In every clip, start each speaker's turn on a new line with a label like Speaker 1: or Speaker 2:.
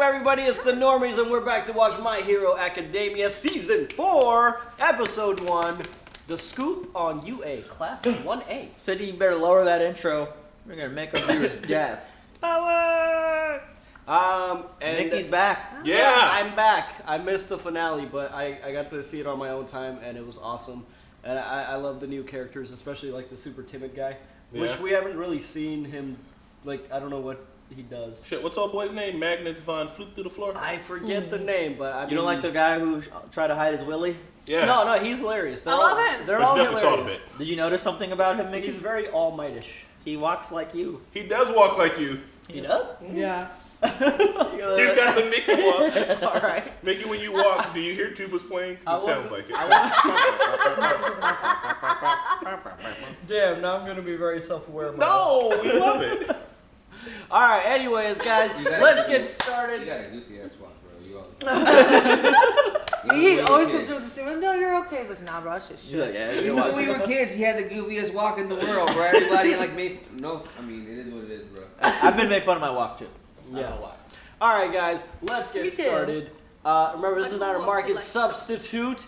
Speaker 1: everybody? It's the Normies, and we're back to watch My Hero Academia Season 4, Episode 1, The Scoop on UA, Class 1A.
Speaker 2: Said you better lower that intro. We're gonna make our viewers deaf.
Speaker 1: Power! And
Speaker 2: Mickey's back.
Speaker 1: Yeah, I'm back. I missed the finale, but I got to see it on my own time, and it was awesome. And I love the new characters, especially like the super timid guy, which we haven't really seen him. Like, I don't know what he does.
Speaker 3: Shit, what's old boy's name? Magnus Von Fluke through the floor?
Speaker 1: I forget the name, but I mean,
Speaker 2: You don't like the guy who tried to hide his willy?
Speaker 3: Yeah.
Speaker 1: No, he's hilarious.
Speaker 4: I love him.
Speaker 1: They're
Speaker 3: But
Speaker 1: all
Speaker 3: you definitely saw it a
Speaker 1: hilarious.
Speaker 3: bit.
Speaker 2: Did you notice something about him, Mickey?
Speaker 1: He's very all-mightish.
Speaker 2: He walks like you.
Speaker 3: He does walk like you.
Speaker 2: He does?
Speaker 4: Yeah.
Speaker 3: He's got the Mickey walk.
Speaker 1: All right.
Speaker 3: Mickey, when you walk, do you hear tubas playing? 'Cause it sounds like it.
Speaker 1: Damn, now I'm gonna be very self-aware. of my
Speaker 3: No, we love it.
Speaker 1: All right. Anyways, guys, let's get started.
Speaker 5: You got a goofy ass walk, bro. You
Speaker 4: He always comes to say, "No, you're okay." He's like, "Nah, bro, that's just
Speaker 2: He's like,
Speaker 4: shit."
Speaker 2: yeah,
Speaker 5: Even
Speaker 2: you
Speaker 5: when
Speaker 2: watch.
Speaker 5: we were kids, he had the goofiest walk in the world, bro. Everybody like made no. I mean, it is what it is, bro.
Speaker 2: I've been made fun of my walk too. I
Speaker 1: Yeah.
Speaker 2: don't know why.
Speaker 1: All right, guys, let's get
Speaker 4: Me too.
Speaker 1: started. Remember, this is not a market substitute.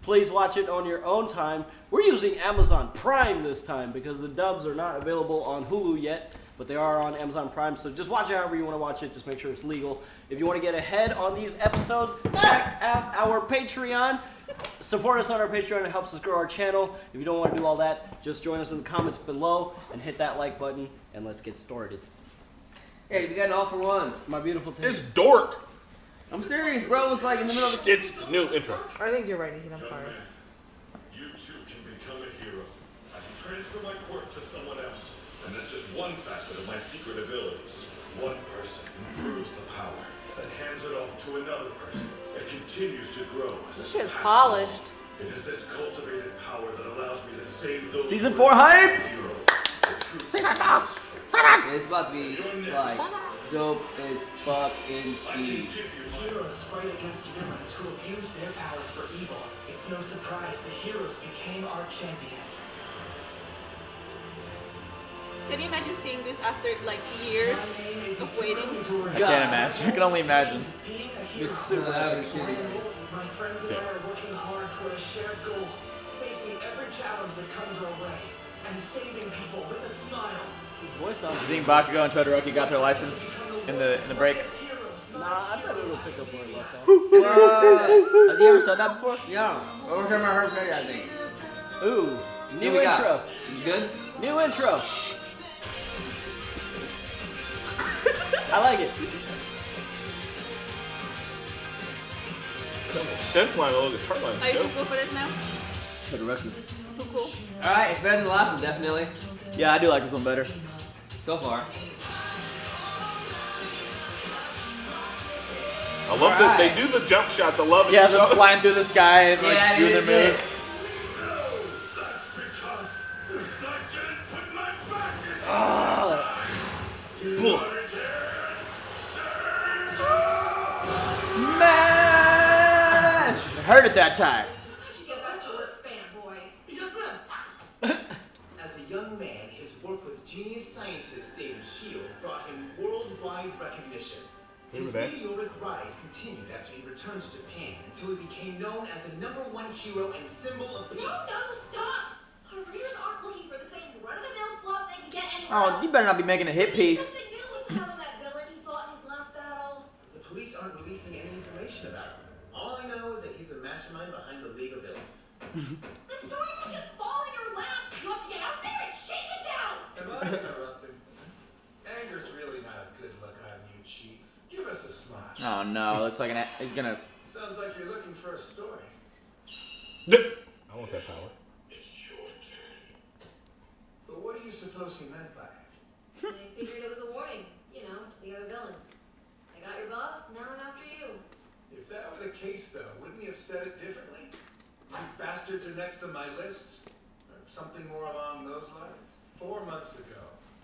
Speaker 1: Please watch it on your own time. We're using Amazon Prime this time because the dubs are not available on Hulu yet, but they are on Amazon Prime. So just watch it however you want to watch it. Just make sure it's legal. If you want to get ahead on these episodes, check out our Patreon. Support us on our Patreon. It helps us grow our channel. If you don't want to do all that, just join us in the comments below and hit that like button, and let's get started.
Speaker 5: Hey, we got an all for one.
Speaker 1: My beautiful team.
Speaker 3: It's dork.
Speaker 5: I'm serious, bro. It's like in the middle of the.
Speaker 3: It's the new intro.
Speaker 4: I think you're right, Ethan. I'm sorry.
Speaker 6: You too can become a hero. I can transfer my quirk to someone else, and that's just one facet of my secret abilities. One person improves the power, then hands it off to another person. It continues to grow as
Speaker 4: This
Speaker 6: it
Speaker 4: shit's
Speaker 6: passes
Speaker 4: polished.
Speaker 6: on. It is this cultivated power that allows me to save those.
Speaker 2: Season
Speaker 6: who
Speaker 2: 4
Speaker 6: are
Speaker 2: hype!
Speaker 6: hero. The true
Speaker 2: Season 4!
Speaker 6: power.
Speaker 5: It's about to be like dope as fuck in
Speaker 6: I can
Speaker 5: speed.
Speaker 6: give you my
Speaker 7: Heroes fight against villains who abuse their powers for evil. It's no surprise the heroes became our champions.
Speaker 4: Can you imagine seeing this after like years
Speaker 7: My name is
Speaker 4: of waiting?
Speaker 7: Yusuf
Speaker 2: I can't imagine. I can only imagine.
Speaker 7: Being a hero,
Speaker 1: You're super
Speaker 5: That'd
Speaker 1: epic.
Speaker 5: be shitty.
Speaker 7: my friends and I are working hard toward a shared goal, facing every challenge that comes our way, and saving people with a smile.
Speaker 1: His voice sounds.
Speaker 2: You think Bakugo and Todoroki got their license in the break?
Speaker 1: Nah, I thought it would pick up where it left off.
Speaker 2: Has he ever said that before?
Speaker 5: Yeah. First time I heard that, I think.
Speaker 1: Ooh,
Speaker 5: Here
Speaker 1: new
Speaker 5: we got.
Speaker 1: intro.
Speaker 5: You good?
Speaker 1: New intro. I like it.
Speaker 3: Synth line, the guitar line.
Speaker 4: Are you too
Speaker 3: Dope.
Speaker 4: cool for this now?
Speaker 2: Todoroki.
Speaker 4: Too cool?
Speaker 5: All right, it's better than the last one, definitely.
Speaker 2: Yeah, I do like this one better.
Speaker 5: So far.
Speaker 3: I love that they do the jump shots. I love it.
Speaker 2: Yeah, them flying through the sky and like
Speaker 5: Yeah,
Speaker 2: doing their
Speaker 5: it is.
Speaker 2: moves.
Speaker 6: That's because I didn't put my back into
Speaker 3: Bull.
Speaker 2: Smash! Heard it that time.
Speaker 7: Get back to work, fanboy. Yes, ma'am.
Speaker 8: As a young man, his work with genius scientist David Shield brought him worldwide recognition. His
Speaker 3: Remember that?
Speaker 8: meteoric rise continued after he returned to Japan until he became known as the #1 hero and symbol of peace.
Speaker 9: No, stop! Our readers aren't looking for the same run-of-the-mill fluff they can get anywhere
Speaker 2: Oh,
Speaker 9: else.
Speaker 2: you better not be making a hit piece.
Speaker 9: Something new with how that villain he fought in his last battle.
Speaker 8: The police aren't releasing any information about him. All I know is that he's the mastermind behind the League of Villains.
Speaker 9: The story will just fall in your lap. You have to get out there and shake it down.
Speaker 6: Am I interrupting? Anger's really not a good look on you, Chief. Give us a smile.
Speaker 2: Oh no, looks like he's gonna.
Speaker 6: Sounds like you're looking for a story.
Speaker 3: I want that power.
Speaker 6: But what do you suppose he meant by it?
Speaker 9: I figured it was a warning, to the other villains. I got your boss, now I'm after you.
Speaker 6: If that were the case, though, wouldn't he have said it differently? You bastards are next on my list? Or something more along those lines? 4 months ago,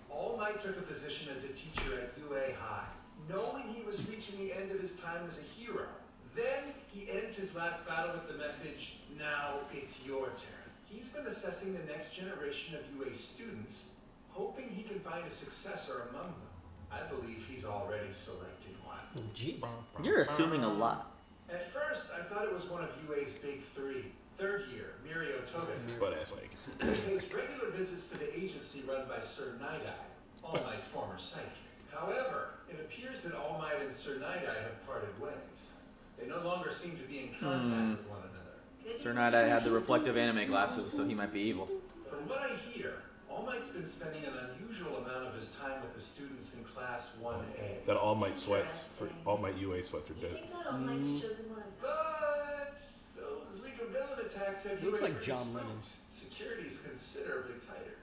Speaker 6: All Might took a position as a teacher at UA High, knowing he was reaching the end of his time as a hero. Then he ends his last battle with the message, "Now it's your turn." He's been assessing the next generation of UA students, hoping he can find a successor among them. I believe he's already selected one.
Speaker 1: Jeez.
Speaker 2: You're assuming a lot.
Speaker 6: At first, I thought it was one of UA's big three. Third year, Mirio Toga.
Speaker 3: Butt ass like.
Speaker 6: He pays regular visits to the agency run by Sir Night-Eye, All Might's former sidekick. However, it appears that All Might and Sir Night-Eye have parted ways. They no longer seem to be in contact with one another.
Speaker 2: Sir Night-Eye had the reflective anime glasses, so he might be evil.
Speaker 6: From what I hear, All Might's been spending an unusual amount of his time with the students in Class 1A.
Speaker 3: That All Might sweats, All Might UA sweats are
Speaker 9: You
Speaker 3: dead.
Speaker 9: think that All Might's chosen one of
Speaker 6: But those League of Villain attacks have
Speaker 1: Looks
Speaker 6: UA
Speaker 1: like
Speaker 6: pretty
Speaker 1: John
Speaker 6: smoked.
Speaker 1: Lennon.
Speaker 6: Security's considerably tighter.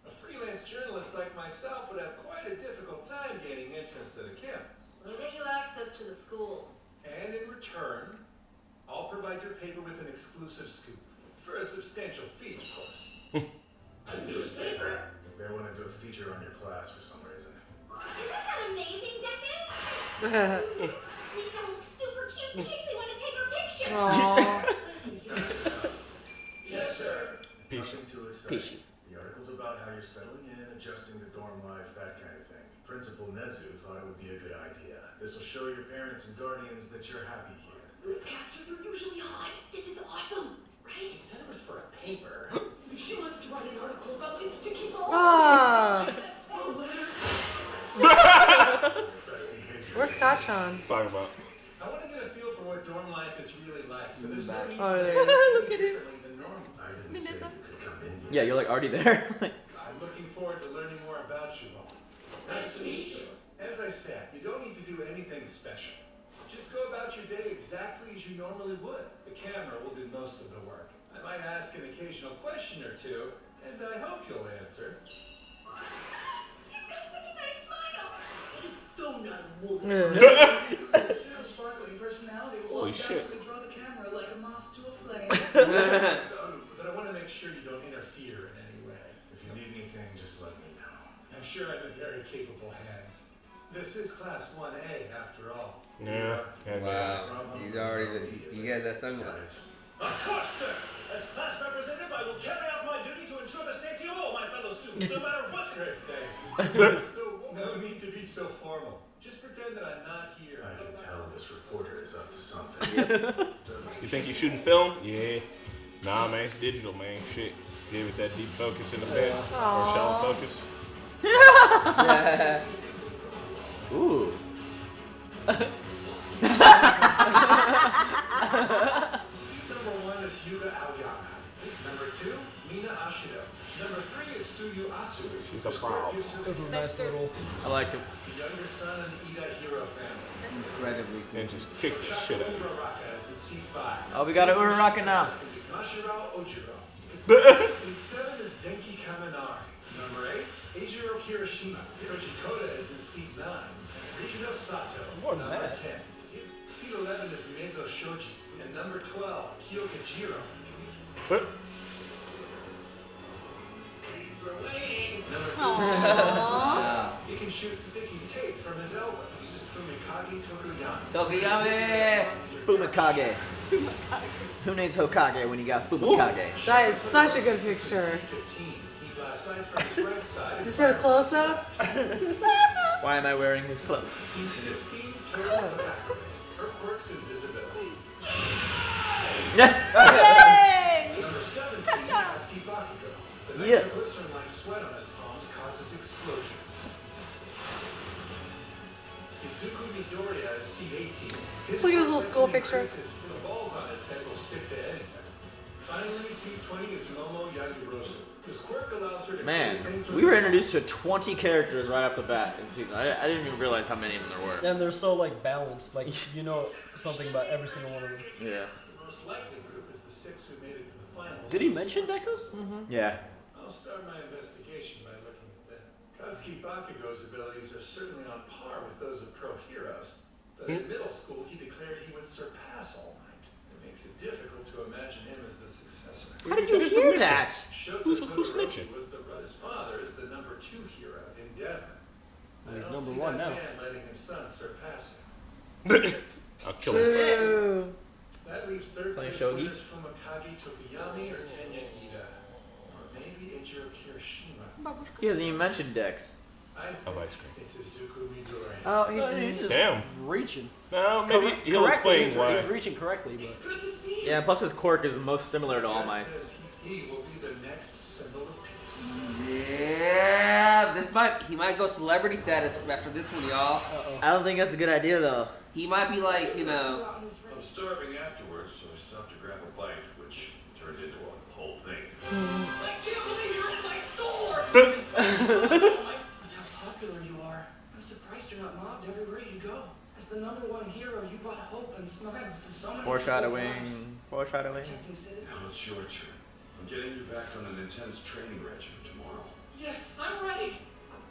Speaker 6: A freelance journalist like myself would have quite a difficult time gaining entrance to the campus.
Speaker 9: We'll get you access to the school.
Speaker 6: And in return, I'll provide your paper with an exclusive scoop. For a substantial fee, of course.
Speaker 7: A newspaper?
Speaker 6: They want to do a feature on your class for some reason.
Speaker 9: Isn't that amazing, Deku? We gotta look super cute in case they want to take our picture.
Speaker 6: Yes, sir. It's
Speaker 3: Peachy.
Speaker 6: nothing too exciting.
Speaker 2: Peachy.
Speaker 6: The article's about how you're settling in, adjusting to dorm life, that kind of thing. Principal Nezu thought it would be a good idea. This will show your parents and guardians that you're happy here.
Speaker 7: Those captures are usually hot. This is awesome, right?
Speaker 6: He said it was for a paper.
Speaker 7: She wants to write an article about this to keep all
Speaker 6: Best behavior.
Speaker 10: Where's Kachan?
Speaker 3: Talking about.
Speaker 6: I want to get a feel for what dorm life is really like, so there's no need
Speaker 10: Oh,
Speaker 6: to
Speaker 10: there
Speaker 6: think
Speaker 10: you go.
Speaker 6: differently than normal. I didn't say you could come in here.
Speaker 2: Yeah, you're like already there.
Speaker 6: I'm looking forward to learning more about you all.
Speaker 7: Nice to meet you.
Speaker 6: As I said, you don't need to do anything special. Just go about your day exactly as you normally would. The camera will do most of the work. I might ask an occasional question or two, and I hope you'll answer.
Speaker 9: He's got such a nice smile.
Speaker 7: He's so not a woman.
Speaker 6: Chill, sparkling personality will
Speaker 3: Holy shit.
Speaker 6: definitely draw the camera like a moth to a flame. But I want to make sure you don't interfere in any way. If you need anything, just let me know. I'm sure I'm in very capable hands. This is Class 1A, after all.
Speaker 3: Yeah.
Speaker 5: Wow. He's already. You guys that sunglasses.
Speaker 8: Of course, sir. As class representative, I will carry out my duty to ensure the safety of all my fellow students, no matter what.
Speaker 6: Great, thanks. So, no need to be so formal. Just pretend that I'm not here. I can tell this reporter is up to something.
Speaker 3: You think you shooting film? Yeah. Nah, man, it's digital, man. Shit. Give it that deep focus in the bed. Or shallow focus.
Speaker 2: Ooh.
Speaker 6: Number 1 is Yuga Aoyama. Number 2, Mina Ashido. Number 3 is Suyu Asui.
Speaker 3: She's a proud.
Speaker 1: This is a nice little.
Speaker 2: I like him.
Speaker 6: The younger son of the Ida Hero family.
Speaker 5: Incredibly cool.
Speaker 3: And just kick the shit out of you.
Speaker 6: Uraraka is in C5.
Speaker 2: Oh, we got an Uraraka now.
Speaker 6: Mashiro Ojiro. Seat 7 is Denki Kaminari. Number 8, Eijiro Kirishima. Hiroshi Koda is in seat 9. Rikino Sato.
Speaker 1: More than
Speaker 6: number
Speaker 1: that.
Speaker 6: 10. Seat 11 is Meizo Shoji. And number 12, Kyoka Jiro.
Speaker 7: Thanks for waiting.
Speaker 6: Number 13,
Speaker 5: Yeah.
Speaker 6: he can shoot sticky tape from his elbow. This is Fumikage Tokuyama.
Speaker 5: Tokiyami!
Speaker 2: Fumikage. Who needs Hokage when you got Fumikage?
Speaker 10: That is such a good picture.
Speaker 6: 15, he blasts ice from his right side.
Speaker 10: Just had a close up.
Speaker 2: Why am I wearing his clothes?
Speaker 6: Seat 16, Toru Hakame. Her quirk's invisibility.
Speaker 4: Yay!
Speaker 6: Number 17, Katsuki Bakugo. The
Speaker 2: Yeah.
Speaker 6: nitroglycerin-like sweat on his palms causes explosions. Izuku Midoriya is seat 18.
Speaker 10: Look at his little school picture.
Speaker 6: His balls on his head will stick to anything. Finally, seat 20 is Momo Yagirosu. This quirk allows her to
Speaker 2: Man,
Speaker 6: create things
Speaker 2: we were introduced to 20 characters right off the bat in the season. I didn't even realize how many of them there were.
Speaker 1: And they're so like balanced. Like you know something about every single one of them.
Speaker 2: Yeah.
Speaker 6: The most likely group is the 6 who made it to the finals.
Speaker 1: Did he mention Deku?
Speaker 2: Yeah.
Speaker 6: I'll start my investigation by looking at them. Katsuki Bakugo's abilities are certainly on par with those of pro heroes, but in middle school he declared he would surpass All Might. It makes it difficult to imagine him as the successor.
Speaker 2: How did you hear that?
Speaker 6: Shoto
Speaker 3: Who's
Speaker 6: Todoroki
Speaker 3: snitching?
Speaker 6: was his father is the number 2 hero, Endeavor.
Speaker 1: Well,
Speaker 6: I
Speaker 1: he's
Speaker 6: don't
Speaker 1: number
Speaker 6: see
Speaker 1: 1
Speaker 6: that
Speaker 1: now.
Speaker 6: man letting his son surpass him.
Speaker 3: I'll kill him first.
Speaker 10: Ooh.
Speaker 6: That leaves third
Speaker 2: Playing
Speaker 6: place
Speaker 2: shogi?
Speaker 6: winners Fumikage Tokuyami or Tenya Ida. Or maybe Eijiro Kirishima.
Speaker 2: He hasn't even mentioned Dex.
Speaker 3: of ice cream.
Speaker 6: It's Izuku Midori.
Speaker 10: Oh,
Speaker 1: He's just
Speaker 3: Damn.
Speaker 1: reaching.
Speaker 3: No, maybe he'll
Speaker 1: Correctly,
Speaker 3: explain why.
Speaker 1: He's reaching correctly, but
Speaker 7: It's good to see you.
Speaker 2: Yeah, plus his quirk is the most similar to All Might's.
Speaker 6: He will be the next symbol of peace.
Speaker 5: Yeah, he might go celebrity status after this one, y'all.
Speaker 2: I don't think that's a good idea though.
Speaker 5: He might be like, you know.
Speaker 11: I'm starving afterwards, so I stopped to grab a bite, which turned into a whole thing.
Speaker 7: I can't believe you're in my store! That's how popular you are. I'm surprised you're not mobbed everywhere you go. As the #1 hero, you brought hope and smiles to so many
Speaker 2: Foreshadowing.
Speaker 7: people's lives.
Speaker 2: Foreshadowing.
Speaker 7: Protecting citizens.
Speaker 11: Now it's your turn. I'm getting you back on an intense training regimen tomorrow.
Speaker 7: Yes, I'm ready.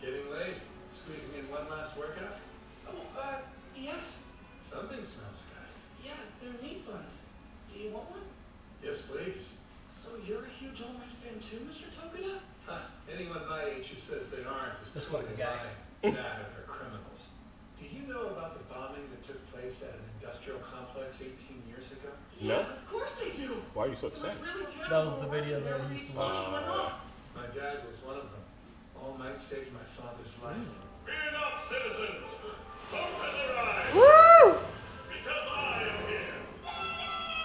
Speaker 6: Getting late. Squeezing in one last workout.
Speaker 7: Oh, yes.
Speaker 6: Something smells good.
Speaker 7: Yeah, they're meat buns. Do you want one?
Speaker 6: Yes, please.
Speaker 7: So you're a huge All Might fan too, Mr. Tokuda?
Speaker 6: Anyone my age who says they aren't is
Speaker 1: This
Speaker 6: totally
Speaker 1: fucking guy.
Speaker 6: lying. That or they're criminals. Do you know about the bombing that took place at an industrial complex 18 years ago?
Speaker 3: No.
Speaker 7: Of course they do.
Speaker 3: Why are you so
Speaker 7: It was
Speaker 3: excited?
Speaker 7: really terrible.
Speaker 1: That was the video that I used to watch.
Speaker 6: My dad was one of them. All Might saved my father's life.
Speaker 11: Fear not, citizens! Hope has arrived!
Speaker 10: Woo!
Speaker 11: Because I am here!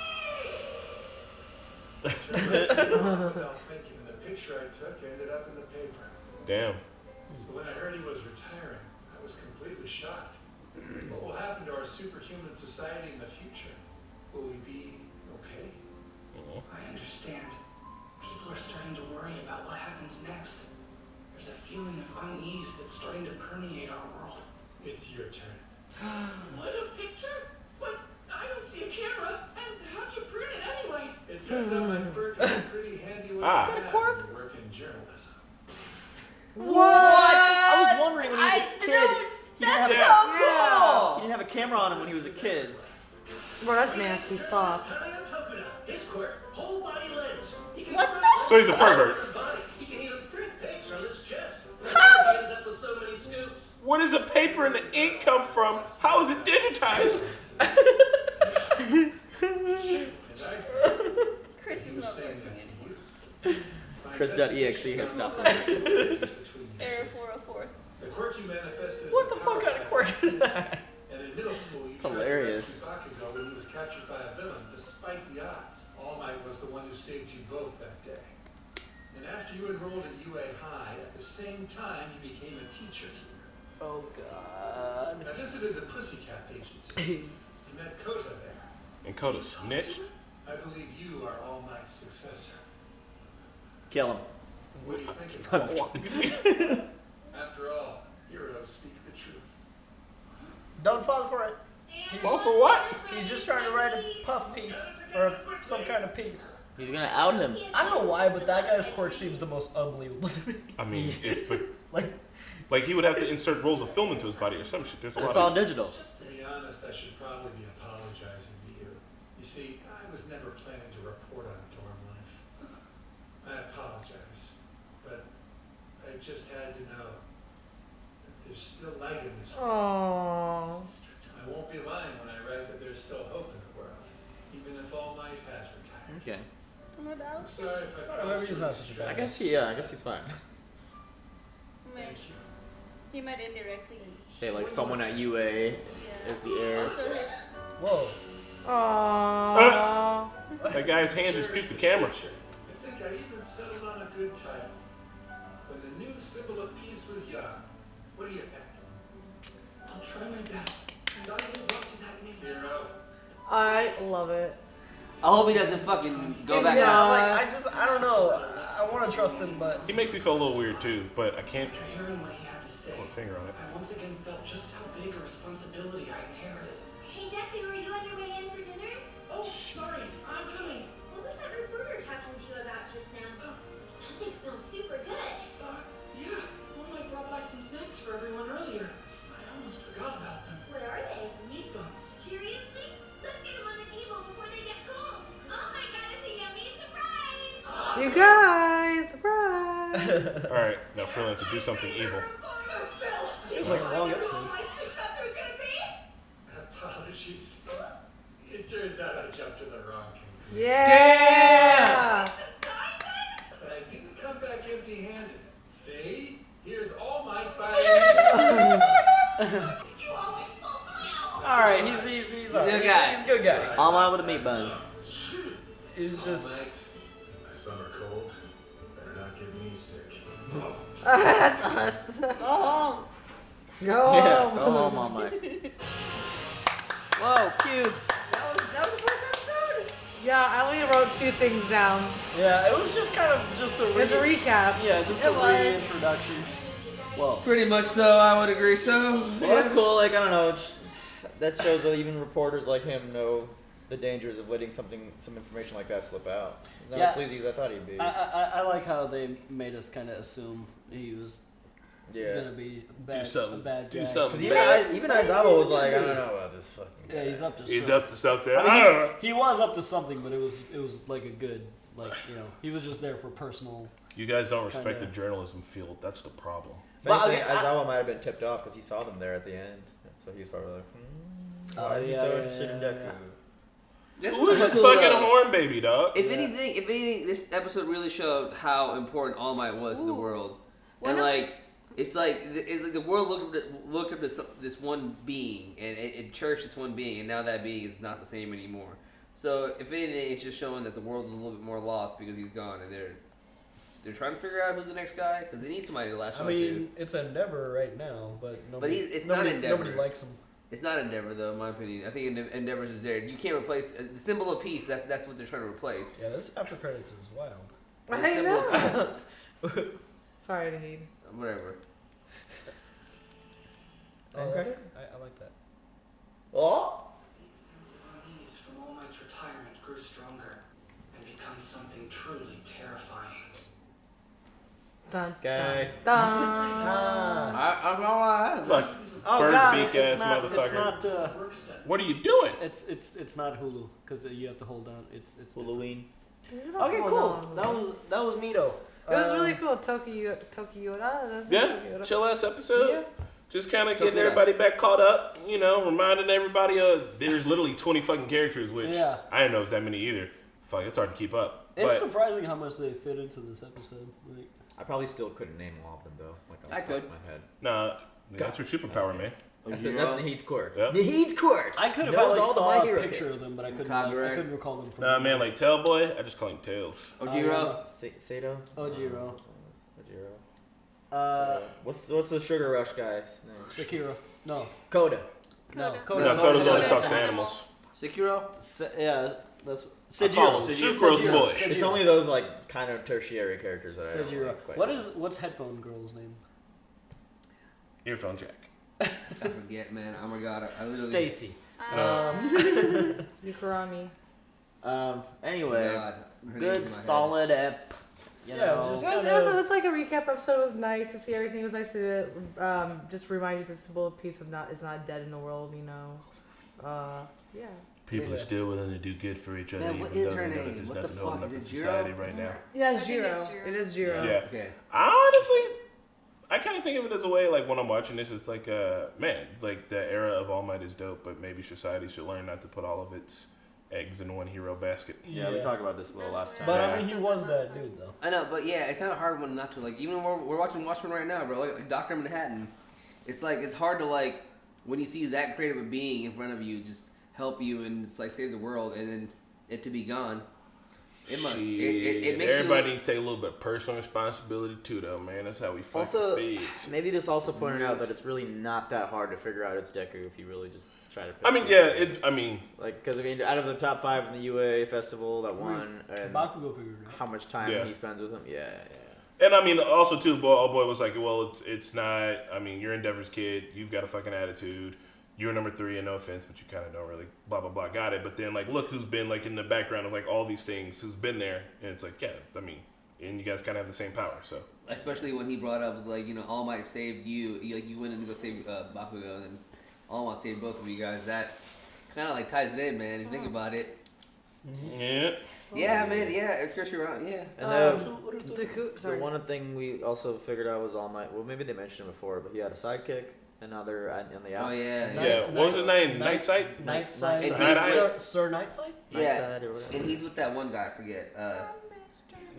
Speaker 6: Without thinking, and the picture I took ended up in the paper.
Speaker 3: Damn.
Speaker 6: So when I heard he was retiring, I was completely shocked. What will happen to our superhuman society in the future? Will we be okay?
Speaker 7: I understand. People are starting to worry about what happens next. There's a feeling of unease that's starting to permeate our world.
Speaker 6: It's your turn.
Speaker 7: What, a picture? But I don't see a camera, and how'd you print it anyway?
Speaker 6: It turns out my quirk is a pretty handy way
Speaker 3: Ah.
Speaker 6: to
Speaker 3: Got a
Speaker 6: have
Speaker 1: quirk?
Speaker 6: when you work in journalism.
Speaker 2: I
Speaker 1: was wondering when he was a kid.
Speaker 2: That's
Speaker 3: Yeah.
Speaker 2: so cool. He didn't have a camera on him when he was a kid.
Speaker 10: Bro, that's nasty. Stop.
Speaker 8: His quirk, whole body lens. He can
Speaker 2: What
Speaker 8: spread
Speaker 2: the
Speaker 8: light
Speaker 3: So he's a
Speaker 8: all over
Speaker 3: pervert.
Speaker 8: his body. He can even print pics from his chest. He ends up with so many scoops.
Speaker 3: Where does the paper and the ink come from? How is it digitized?
Speaker 4: Chris
Speaker 6: He
Speaker 4: is
Speaker 6: was
Speaker 4: not
Speaker 6: saying
Speaker 4: working
Speaker 6: that
Speaker 4: anymore.
Speaker 6: to you. My
Speaker 2: Chris.exe has stuff.
Speaker 4: Error 404.
Speaker 6: The quirk you manifested.
Speaker 2: What the fuck kind of quirk is that?
Speaker 6: And in middle school, you
Speaker 2: It's
Speaker 6: tried to
Speaker 2: hilarious.
Speaker 6: rescue Bakugo when he was captured by a villain, despite the odds. All Might was the one who saved you both that day. And after you enrolled at UA High, at the same time, you became a teacher here.
Speaker 1: oh god.
Speaker 6: I visited the Pussycats agency. You met Kota there.
Speaker 3: And Coda snitched.
Speaker 6: I believe you are All Might's successor.
Speaker 2: Kill him.
Speaker 6: What do you think
Speaker 2: I'm
Speaker 6: of
Speaker 2: just
Speaker 6: that?
Speaker 2: kidding.
Speaker 6: After all, heroes speak the truth.
Speaker 1: Don't fall for it.
Speaker 3: Fall for what?
Speaker 1: He's just trying to write a puff piece or some kind of piece.
Speaker 2: He's gonna out him.
Speaker 1: I don't know why, but that guy's quirk seems the most unbelievable to me.
Speaker 3: I mean, it's but
Speaker 1: Like,
Speaker 3: he would have to insert rolls of film into his body or some shit. There's a
Speaker 2: It's
Speaker 3: lot
Speaker 2: all
Speaker 3: of
Speaker 2: digital.
Speaker 6: To be honest, I should probably be apologizing to you. You see, I was never planning to report on dorm life. I apologize, but I just had to know that there's still light in this world.
Speaker 10: Oh.
Speaker 6: I won't be lying when I write that there's still hope in the world, even if All Might has retired.
Speaker 2: Okay.
Speaker 6: I'm sorry if I
Speaker 1: maybe
Speaker 6: caused
Speaker 1: he's
Speaker 6: you
Speaker 1: not such a bad
Speaker 6: distress.
Speaker 2: I guess he's fine.
Speaker 4: Might,
Speaker 6: Thank you.
Speaker 4: he might indirectly.
Speaker 2: Say like someone at UA is the heir.
Speaker 4: Also his.
Speaker 1: whoa.
Speaker 10: Aww.
Speaker 3: that guy's hand just puked the camera.
Speaker 6: I think I even settled on a good title. When the new symbol of peace was young. What do you think?
Speaker 7: I'll try my best, and I'll live up to that name.
Speaker 6: Hero.
Speaker 10: I love it.
Speaker 5: I hope he doesn't fucking go back
Speaker 1: Yeah,
Speaker 5: out.
Speaker 1: like, I don't know. I want to trust him, but
Speaker 3: He makes me feel a little weird too, but I can't
Speaker 7: After hearing what he had to say,
Speaker 3: put my finger on it.
Speaker 7: I once again felt just how big a responsibility I inherited.
Speaker 9: Hey, Deku, are you on your way in for dinner?
Speaker 7: Oh, sorry, I'm coming.
Speaker 9: What was that reporter talking to you about just now? Something smells super good.
Speaker 7: Yeah, Mom brought by some snacks for everyone earlier. I almost forgot about them.
Speaker 9: What are they?
Speaker 7: Meat buns.
Speaker 9: Seriously? Let's get them on the table before they get cold. Oh my god, it's a yummy surprise!
Speaker 10: You guys, surprise.
Speaker 3: All right, now freelancer, do something evil.
Speaker 1: it's like a long episode.
Speaker 9: My successor's gonna be?
Speaker 6: Apologies. It turns out I jumped to the wrong conclusion.
Speaker 10: Yeah.
Speaker 6: But I didn't come back empty-handed. See? Here's All Might by
Speaker 2: line with a meat bun.
Speaker 1: He's just.
Speaker 6: Summer cold. Better not get me sick.
Speaker 10: That's us.
Speaker 1: Oh.
Speaker 10: No.
Speaker 2: Yeah. Oh, mama. Whoa, cutes.
Speaker 5: That was the first episode.
Speaker 10: Yeah, I only wrote 2 things down.
Speaker 1: Yeah, it was just kind of just a.
Speaker 10: It's a recap.
Speaker 1: Yeah, just a reintroduction. Well,
Speaker 5: Pretty much so. I would agree. So.
Speaker 2: Well, that's cool. Like, I don't know. That shows that even reporters like him know the dangers of letting some information like that slip out. He's not as sleazy as I thought he'd be.
Speaker 1: I like how they made us kind of assume he was gonna be bad, a bad guy.
Speaker 3: Do something.
Speaker 2: Because even Aizawa was like, I don't know about this fucking guy.
Speaker 1: Yeah, he's up to
Speaker 3: something.
Speaker 1: I mean, he was up to something, but it was like a good, like, you know, he was just there for personal.
Speaker 3: You guys don't respect the journalism field. That's the problem.
Speaker 2: If anything, Aizawa might have been tipped off because he saw them there at the end. So he was probably like, why is he so interested in Deku?
Speaker 3: Who's this fucking horn baby, dog?
Speaker 5: If anything, this episode really showed how important All Might was to the world, and it's like the world looked up to this one being, and it cherished this one being, and now that being is not the same anymore. So if anything, it's just showing that the world is a little bit more lost because he's gone, and they're trying to figure out who's the next guy because they need somebody to latch on to.
Speaker 1: I mean, it's Endeavor right now, but nobody.
Speaker 5: It's not Endeavor.
Speaker 1: Nobody likes him.
Speaker 5: It's not Endeavor, though, in my opinion. I think Endeavor's is there. You can't replace the symbol of peace. That's what they're trying to replace.
Speaker 1: Yeah, this after credits is wild.
Speaker 5: The
Speaker 10: I
Speaker 5: symbol of
Speaker 10: know.
Speaker 5: peace.
Speaker 10: Sorry to hate.
Speaker 5: Whatever.
Speaker 1: Okay. I like that.
Speaker 2: Oh.
Speaker 7: The sense of unease from All Might's retirement grew stronger and become something truly terrifying.
Speaker 10: Dun,
Speaker 2: Guy.
Speaker 10: dun.
Speaker 5: I'm all right.
Speaker 3: Fuck.
Speaker 1: Oh
Speaker 3: Bird
Speaker 1: God,
Speaker 3: beak ass
Speaker 1: it's not.
Speaker 3: motherfucker.
Speaker 1: It's not.
Speaker 3: What are you doing?
Speaker 1: It's not Hulu because you have to hold down. It's
Speaker 2: Halloween.
Speaker 1: Okay, cool. That was neato.
Speaker 10: It was really cool. Tokyo.
Speaker 3: Yeah, chill ass episode.
Speaker 10: Yeah.
Speaker 3: Just kind of
Speaker 5: Check
Speaker 3: getting
Speaker 5: it out.
Speaker 3: everybody back caught up, you know, reminding everybody there's literally 20 fucking characters, which
Speaker 1: Yeah.
Speaker 3: I didn't know it was that many either. Fuck, it's hard to keep up.
Speaker 1: It's
Speaker 3: But
Speaker 1: surprising how much they fit into this episode. Like,
Speaker 2: I probably still couldn't name all of them though. Like on
Speaker 5: I
Speaker 2: the top
Speaker 5: could.
Speaker 2: of my head.
Speaker 3: nah, that's your superpower, man.
Speaker 2: That's Nahid's quirk.
Speaker 3: Yep.
Speaker 2: Nahid's quirk.
Speaker 1: I could have
Speaker 2: Knows
Speaker 1: like
Speaker 2: all the
Speaker 1: saw
Speaker 2: My
Speaker 1: a
Speaker 2: Hero
Speaker 1: picture
Speaker 2: characters.
Speaker 1: of them, but I couldn't.
Speaker 5: Kagura.
Speaker 1: I couldn't recall them from.
Speaker 3: Nah, man, like Tailboy, I just call him Tails.
Speaker 5: Ojiro.
Speaker 2: Sato.
Speaker 1: Ojiro.
Speaker 2: Ojiro. What's the Sugar Rush guy's name?
Speaker 1: Sekiro. No.
Speaker 2: Koda.
Speaker 1: No.
Speaker 3: No,
Speaker 1: Koda.
Speaker 3: Koda's only
Speaker 5: Koda.
Speaker 3: talks to animals.
Speaker 5: Sekiro.
Speaker 1: Yeah, that's
Speaker 3: I call him
Speaker 1: Seijiro.
Speaker 3: Sucrose Boy.
Speaker 1: Seijiro.
Speaker 2: It's only those like kind of tertiary characters that I don't
Speaker 1: Seijiro.
Speaker 2: like quite.
Speaker 1: What's Headphone Girl's name?
Speaker 3: Earphone Jack.
Speaker 5: I forget, man. Oh my god. I literally.
Speaker 1: Stacy.
Speaker 10: Yukurami.
Speaker 2: Anyway,
Speaker 5: God, her name's in
Speaker 2: good
Speaker 5: my
Speaker 2: solid ep. You
Speaker 1: Yeah, it
Speaker 2: know.
Speaker 1: was
Speaker 10: It
Speaker 1: just
Speaker 10: was, it was like a recap episode. It was nice to see everything. It was nice to just remind you that the symbol of peace is not dead in the world. You know. Yeah.
Speaker 3: People are still willing to do good for each other,
Speaker 5: Man,
Speaker 3: even
Speaker 5: what
Speaker 3: though
Speaker 5: is
Speaker 3: they
Speaker 5: her
Speaker 3: know that
Speaker 5: name?
Speaker 3: there's
Speaker 5: What the
Speaker 3: nothing holding
Speaker 5: fuck?
Speaker 3: up in
Speaker 5: Is it
Speaker 3: society
Speaker 5: Jiro?
Speaker 3: right now.
Speaker 10: Yeah, it's
Speaker 4: I think it's
Speaker 10: Jiro.
Speaker 4: Jiro.
Speaker 10: It is Jiro.
Speaker 3: Yeah.
Speaker 5: Okay.
Speaker 3: I honestly, I kind of think of it as a way, like when I'm watching this, it's like, man, like the era of All Might is dope, but maybe society should learn not to put all of its eggs in one hero basket.
Speaker 2: Yeah, we talked about this a little last time.
Speaker 1: But
Speaker 3: Yeah.
Speaker 1: I mean, he was that dude though.
Speaker 5: I know, but yeah, it's kind of hard one not to like. Even when we're watching Watchmen right now, bro. Like Doctor Manhattan, it's like it's hard to like when you see that great of a being in front of you, just help you and it's like save the world, and then it to be gone. It must. It makes
Speaker 3: Everybody
Speaker 5: you.
Speaker 3: need to take a little bit of personal responsibility too, though, man. That's how we fucking
Speaker 2: Also,
Speaker 3: feed.
Speaker 2: maybe this also pointed out that it's really not that hard to figure out it's Deku if you really just try to. Pick
Speaker 3: I mean,
Speaker 2: it. Like, because I mean, out of the top 5 in the UA festival that won, and
Speaker 1: Bakugo figured it out.
Speaker 2: how much time
Speaker 3: Yeah.
Speaker 2: he spends with him, yeah.
Speaker 3: And I mean, also too, old boy was like, well, it's not. I mean, you're Endeavor's kid. You've got a fucking attitude. You're number 3, and no offense, but you kind of don't really blah blah blah. Got it. But then like, look who's been like in the background of like all these things. Who's been there? And it's like, yeah. I mean, and you guys kind of have the same power. So
Speaker 5: Especially when he brought up was like, you know, All Might saved you. You went in to go save Bakugo, and then All Might saved both of you guys. That kind of like ties it in, man. If you think about it.
Speaker 3: yeah.
Speaker 5: Yeah, man. Yeah, of course you're right. Yeah.
Speaker 2: And
Speaker 10: Deku.
Speaker 2: the
Speaker 10: Sorry.
Speaker 2: one thing we also figured out was All Might. Well, maybe they mentioned it before, but he had a sidekick. And now they're on the outs.
Speaker 5: Oh yeah.
Speaker 3: Yeah. What was his name? Nightsight.
Speaker 1: Nightside.
Speaker 2: Nightside.
Speaker 1: Sir Nightside.
Speaker 5: Yeah.
Speaker 2: Nightside or whatever.
Speaker 5: And he's with that one guy. I forget.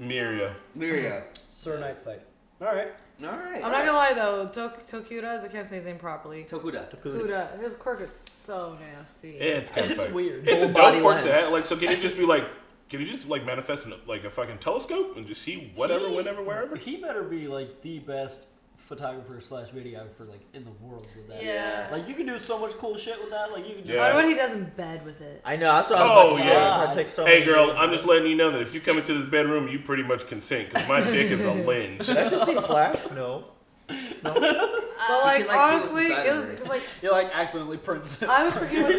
Speaker 3: Miria.
Speaker 5: Mirio.
Speaker 1: Sir Nightside. All right.
Speaker 10: I'm not gonna lie though, Tokuda, I can't say his name properly.
Speaker 5: Tokuda.
Speaker 10: His quirk is so nasty.
Speaker 3: Yeah, it's kind of
Speaker 1: It's weird.
Speaker 3: It's a
Speaker 2: Full body
Speaker 3: dope quirk to
Speaker 2: lens.
Speaker 3: have. Like, so can you just like manifest like a fucking telescope and just see whatever, whenever, wherever?
Speaker 1: He better be like the best photographer / videographer like in the world with that.
Speaker 4: Yeah.
Speaker 1: Like you can do so much cool shit with that. Like you can just.
Speaker 3: Yeah.
Speaker 10: I wonder what he does in bed with it.
Speaker 2: I know. That's what I was about to say.
Speaker 1: yeah.
Speaker 2: That takes so
Speaker 3: Hey
Speaker 2: many
Speaker 3: girl,
Speaker 2: years.
Speaker 3: I'm just letting you know that if you come into this bedroom, you pretty much consent because my dick is a lens.
Speaker 2: Did I just see Flash? No.
Speaker 10: But like,
Speaker 5: can, like, see what's
Speaker 10: honestly,
Speaker 5: inside
Speaker 10: it
Speaker 5: of
Speaker 10: was
Speaker 5: her.
Speaker 10: because like
Speaker 1: You like accidentally prints it.
Speaker 10: I was forgetting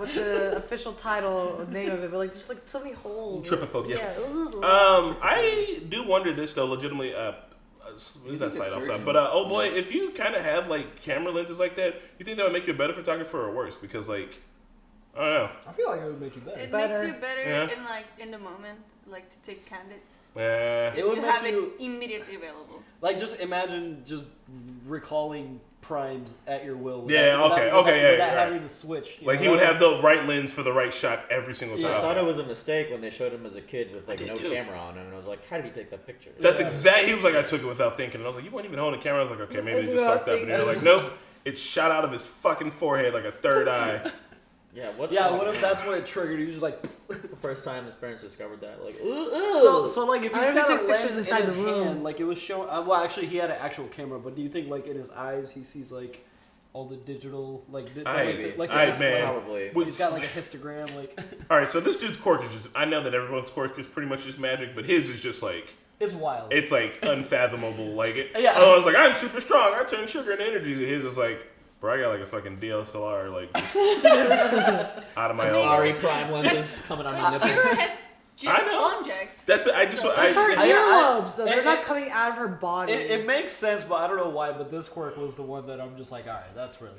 Speaker 10: what the official title name of it, but like just like so many holes.
Speaker 3: Trypophobia.
Speaker 10: Yeah.
Speaker 3: I do wonder this though, legitimately. Leave that slide offside. But oh boy, if you kind of have like camera lenses like that, you think that would make you a better photographer or worse? Because like, I don't know.
Speaker 1: I feel like it would make you better.
Speaker 4: It
Speaker 10: Better.
Speaker 4: makes you better
Speaker 3: Yeah.
Speaker 4: in the moment, like to take candidates.
Speaker 3: Yeah.
Speaker 4: Because
Speaker 1: would
Speaker 4: you
Speaker 1: make
Speaker 4: have
Speaker 1: you-
Speaker 4: it immediately available.
Speaker 1: Like just imagine just recalling primes at your will.
Speaker 3: Yeah, okay,
Speaker 1: without
Speaker 3: yeah,
Speaker 1: without
Speaker 3: right.
Speaker 1: having to switch.
Speaker 3: Like he would have the right lens for the right shot every single time.
Speaker 2: I thought it was a mistake when they showed him as a kid with like
Speaker 3: did
Speaker 2: no
Speaker 3: too.
Speaker 2: camera on him, and I was like, how did he take that picture?
Speaker 3: That's exactly. He was like, I took it without thinking, and I was like, you weren't even holding the camera. I was like, okay, maybe they just fucked up. And they're like, nope, it shot out of his fucking forehead like a third eye.
Speaker 2: Yeah. What?
Speaker 1: Yeah, what if that's what it triggered? He's just like.
Speaker 2: the first time his parents discovered that? Like,
Speaker 1: So like if
Speaker 10: I
Speaker 1: he's
Speaker 10: never
Speaker 1: got a
Speaker 10: took
Speaker 1: lens
Speaker 10: pictures
Speaker 1: in
Speaker 10: inside
Speaker 1: his
Speaker 10: the room.
Speaker 1: hand, like it was showing. Well, actually, he had an actual camera, but do you think like in his eyes he sees like all the digital like the
Speaker 3: man.
Speaker 2: Probably.
Speaker 1: he's got like a histogram like.
Speaker 3: All right, so this dude's quirk is just. I know that everyone's quirk is pretty much just magic, but his is just like.
Speaker 1: It's wild.
Speaker 3: It's like unfathomable. Like it.
Speaker 1: Yeah.
Speaker 3: I was like, I'm super strong. I turn sugar into energy. And his was like, bro, I got like a fucking DSLR like just out of my elbow.
Speaker 2: Ari prime lenses coming on my
Speaker 4: Like,
Speaker 2: nipples.
Speaker 4: Jiro has
Speaker 3: I know.
Speaker 4: phone jacks.
Speaker 3: That's I just
Speaker 10: That's her
Speaker 1: I-
Speaker 10: earlobes, so they're
Speaker 1: it-
Speaker 10: not coming out of her body.
Speaker 1: It makes sense, but I don't know why. But this quirk was the one that I'm just like, all right, that's really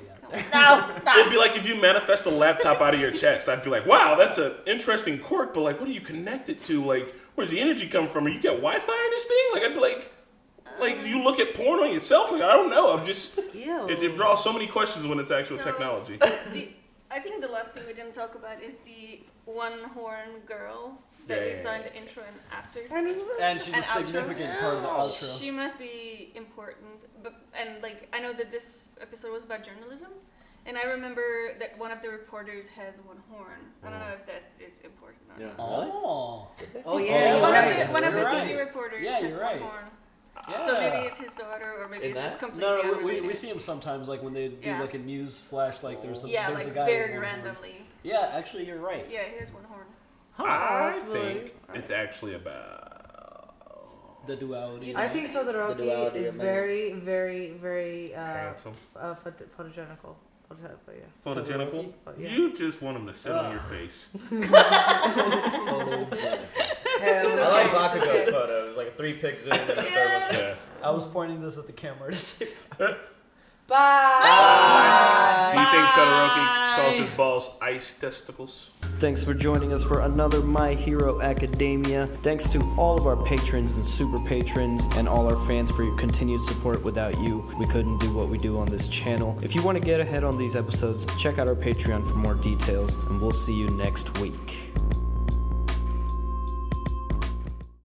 Speaker 1: out there.
Speaker 3: It'd be like if you manifest a laptop out of your chest. I'd be like, wow, that's an interesting quirk, but like, what do you connect it to? Like, where's the energy come from? Or you got Wi-Fi in this thing? Like, I'd be like, you look at porn on yourself? Like, I don't know. I'm just,
Speaker 10: Ew.
Speaker 3: it draws so many questions when it's actual
Speaker 4: So-
Speaker 3: technology.
Speaker 4: I think the last thing we didn't talk about is the one-horn girl that we saw in the intro and after.
Speaker 1: And she's a
Speaker 4: An outro.
Speaker 1: significant part of the outro.
Speaker 4: She must be important, and like I know that this episode was about journalism, and I remember that one of the reporters has one horn. I don't know if that is important or not.
Speaker 1: Oh.
Speaker 10: Oh yeah,
Speaker 4: One
Speaker 10: you're
Speaker 4: of
Speaker 10: right.
Speaker 4: the one of the
Speaker 1: You're
Speaker 4: TV
Speaker 1: right.
Speaker 4: reporters
Speaker 1: Yeah,
Speaker 4: has
Speaker 1: you're
Speaker 4: one
Speaker 1: right.
Speaker 4: horn.
Speaker 1: Yeah.
Speaker 4: So maybe it's his daughter, or maybe
Speaker 2: In
Speaker 4: it's
Speaker 2: that?
Speaker 4: just completely
Speaker 1: No,
Speaker 4: unrelated.
Speaker 1: we see him sometimes, like when they do
Speaker 4: Yeah.
Speaker 1: like a news flash, like there's a
Speaker 4: Yeah,
Speaker 1: there's
Speaker 4: like
Speaker 1: a guy
Speaker 4: very
Speaker 1: with one horn.
Speaker 4: randomly.
Speaker 1: Yeah, actually, you're right.
Speaker 4: Yeah, he has one horn.
Speaker 3: I
Speaker 10: that's
Speaker 3: think
Speaker 10: nice.
Speaker 3: it's actually about
Speaker 1: The duality.
Speaker 10: I think
Speaker 2: The
Speaker 10: Todoroki
Speaker 2: duality
Speaker 10: is
Speaker 2: of man.
Speaker 10: very, very, very
Speaker 3: handsome.
Speaker 10: photogenical. Yeah.
Speaker 3: Photogenical?
Speaker 10: Yeah.
Speaker 3: You just want him to sit on your face.
Speaker 2: I like Bakugo's photo. It was like a 3-pic zoom and a third one.
Speaker 3: Yeah.
Speaker 1: I was pointing this at the camera to say.
Speaker 10: Bye.
Speaker 3: Do you think Todoroki calls his balls ice testicles?
Speaker 1: Thanks for joining us for another My Hero Academia. Thanks to all of our patrons and super patrons and all our fans for your continued support. Without you, we couldn't do what we do on this channel. If you want to get ahead on these episodes, check out our Patreon for more details, and we'll see you next week.